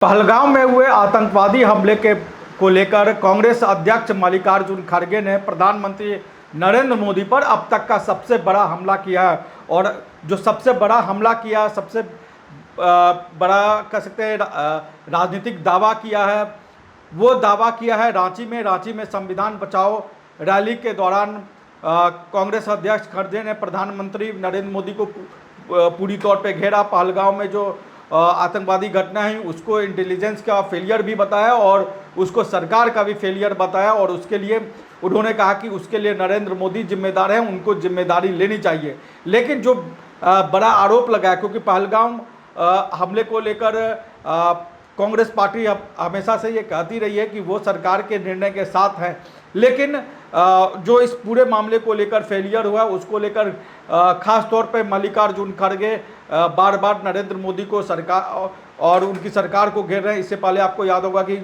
पहलगाम में हुए आतंकवादी हमले को लेकर कांग्रेस अध्यक्ष मल्लिकार्जुन खड़गे ने प्रधानमंत्री नरेंद्र मोदी पर अब तक का सबसे बड़ा हमला किया है। और जो सबसे बड़ा हमला किया, सबसे बड़ा कह सकते हैं राजनीतिक दावा किया है, वो दावा किया है रांची में संविधान बचाओ रैली के दौरान कांग्रेस अध्यक्ष खड़गे ने प्रधानमंत्री नरेंद्र मोदी को पूरी तौर पे घेरा। पहलगाम में जो आतंकवादी घटना है उसको इंटेलिजेंस का फेलियर भी बताया और उसको सरकार का भी फेलियर बताया, और उसके लिए उन्होंने कहा कि उसके लिए नरेंद्र मोदी जिम्मेदार हैं, उनको जिम्मेदारी लेनी चाहिए। लेकिन जो बड़ा आरोप लगाया, क्योंकि पहलगाम हमले को लेकर कांग्रेस पार्टी हमेशा से ये कहती रही है कि वो सरकार के निर्णय के साथ है, लेकिन जो इस पूरे मामले को लेकर फेलियर हुआ उसको लेकर खास तौर पे मल्लिकार्जुन खड़गे बार बार नरेंद्र मोदी को सरकार और उनकी सरकार को घेर रहे हैं। इससे पहले आपको याद होगा कि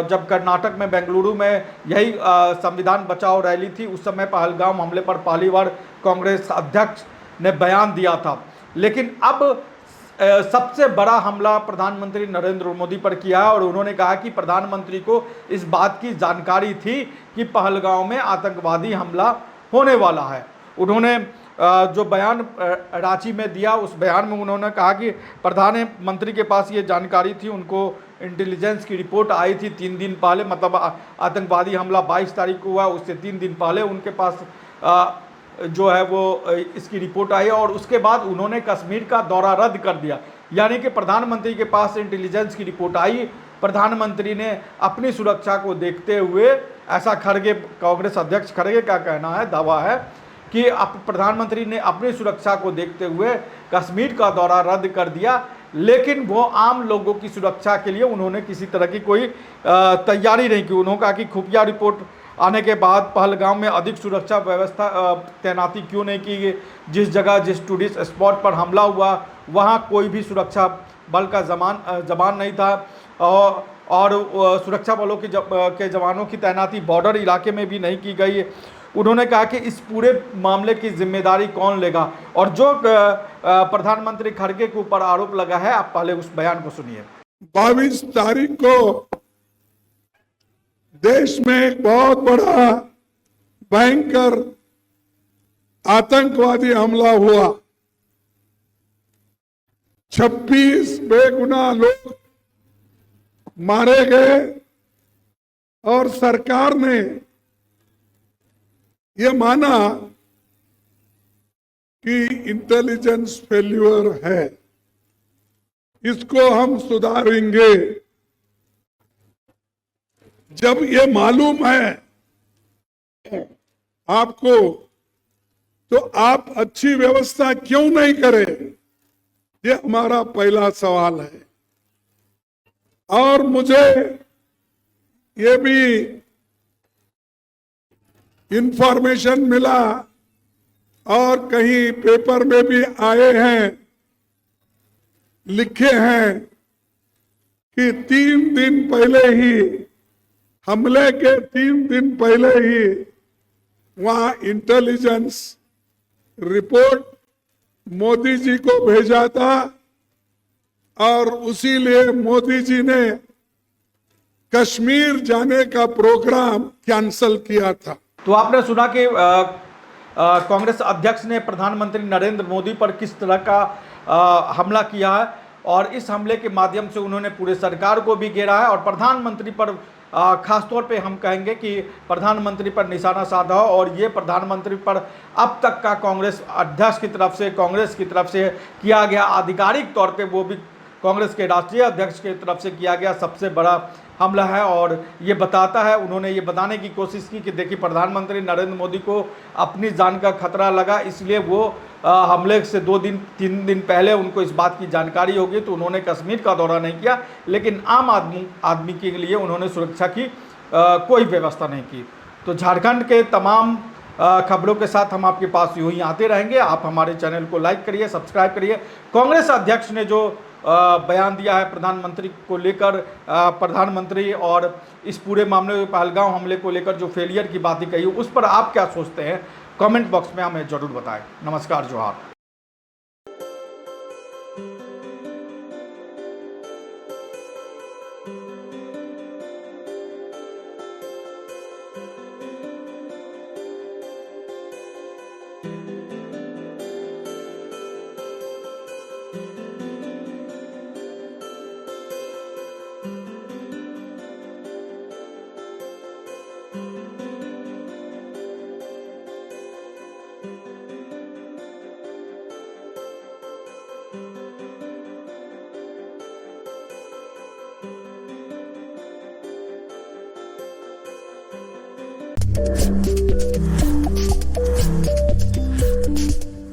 जब कर्नाटक में बेंगलुरु में यही संविधान बचाओ रैली थी, उस समय पहलगाम हमले पर पहली बार कांग्रेस अध्यक्ष ने बयान दिया था। लेकिन अब सबसे बड़ा हमला प्रधानमंत्री नरेंद्र मोदी पर किया है और उन्होंने कहा कि प्रधानमंत्री को इस बात की जानकारी थी कि पहलगाम में आतंकवादी हमला होने वाला है। उन्होंने जो बयान रांची में दिया, उस बयान में उन्होंने कहा कि प्रधानमंत्री के पास ये जानकारी थी, उनको इंटेलिजेंस की रिपोर्ट आई थी 3 दिन पहले, मतलब आतंकवादी हमला 22 तारीख को हुआ, उससे 3 दिन पहले उनके पास जो है वो इसकी रिपोर्ट आई और उसके बाद उन्होंने कश्मीर का दौरा रद्द कर दिया। यानी कि प्रधानमंत्री के पास इंटेलिजेंस की रिपोर्ट आई, प्रधानमंत्री ने अपनी सुरक्षा को देखते हुए, ऐसा खड़गे कांग्रेस अध्यक्ष खड़गे का कहना है, दावा है कि प्रधानमंत्री ने अपनी सुरक्षा को देखते हुए कश्मीर का दौरा रद्द कर दिया। लेकिन वो आम लोगों की सुरक्षा के लिए उन्होंने किसी तरह की कोई तैयारी नहीं की। उन्होंने कहा कि खुफिया रिपोर्ट आने के बाद पहलगाम में अधिक सुरक्षा व्यवस्था तैनाती क्यों नहीं की गई। जिस जगह जिस टूरिस्ट स्पॉट पर हमला हुआ वहाँ कोई भी सुरक्षा बल का जवान नहीं था और सुरक्षा बलों के जवानों की तैनाती बॉर्डर इलाके में भी नहीं की गई। उन्होंने कहा कि इस पूरे मामले की जिम्मेदारी कौन लेगा, और जो प्रधानमंत्री खड़गे के ऊपर आरोप लगा है, आप पहले उस बयान को सुनिए। 22 तारीख को देश में एक बहुत बड़ा भयंकर आतंकवादी हमला हुआ। 26 बेगुनाह लोग मारे गए और सरकार ने ये माना कि इंटेलिजेंस फेल्यूर है, इसको हम सुधारेंगे। जब ये मालूम है आपको, तो आप अच्छी व्यवस्था क्यों नहीं करें, ये हमारा पहला सवाल है। और मुझे ये भी इंफॉर्मेशन मिला और कहीं पेपर में भी आए हैं, लिखे हैं कि 3 दिन पहले ही, हमले के 3 दिन पहले ही वहां इंटेलिजेंस रिपोर्ट मोदी जी को भेजा था और उसी लिए मोदी जी ने कश्मीर जाने का प्रोग्राम कैंसिल किया था। तो आपने सुना कि कांग्रेस अध्यक्ष ने प्रधानमंत्री नरेंद्र मोदी पर किस तरह का हमला किया है, और इस हमले के माध्यम से उन्होंने पूरे सरकार को भी घेरा है और प्रधानमंत्री पर खास तौर पे हम कहेंगे कि प्रधानमंत्री पर निशाना साधा हो। और ये प्रधानमंत्री पर अब तक का कांग्रेस अध्यक्ष की तरफ से, कांग्रेस की तरफ से किया गया आधिकारिक तौर पे, वो भी कांग्रेस के राष्ट्रीय अध्यक्ष की तरफ से किया गया सबसे बड़ा हमला है। और ये बताता है, उन्होंने ये बताने की कोशिश की कि देखिए प्रधानमंत्री नरेंद्र मोदी को अपनी जान का खतरा लगा, इसलिए वो हमले से 2-3 दिन पहले उनको इस बात की जानकारी होगी, तो उन्होंने कश्मीर का दौरा नहीं किया। लेकिन आम आदमी के लिए उन्होंने सुरक्षा की कोई व्यवस्था नहीं की। तो झारखंड के तमाम खबरों के साथ हम आपके पास यूं ही आते रहेंगे। आप हमारे चैनल को लाइक करिए, सब्सक्राइब करिए। कांग्रेस अध्यक्ष ने जो बयान दिया है प्रधानमंत्री को लेकर, प्रधानमंत्री और इस पूरे मामले में पहलगाम हमले को लेकर जो फेलियर की बात कही, उस पर आप क्या सोचते हैं, कमेंट बॉक्स में हमें जरूर बताएं। नमस्कार, जोहार।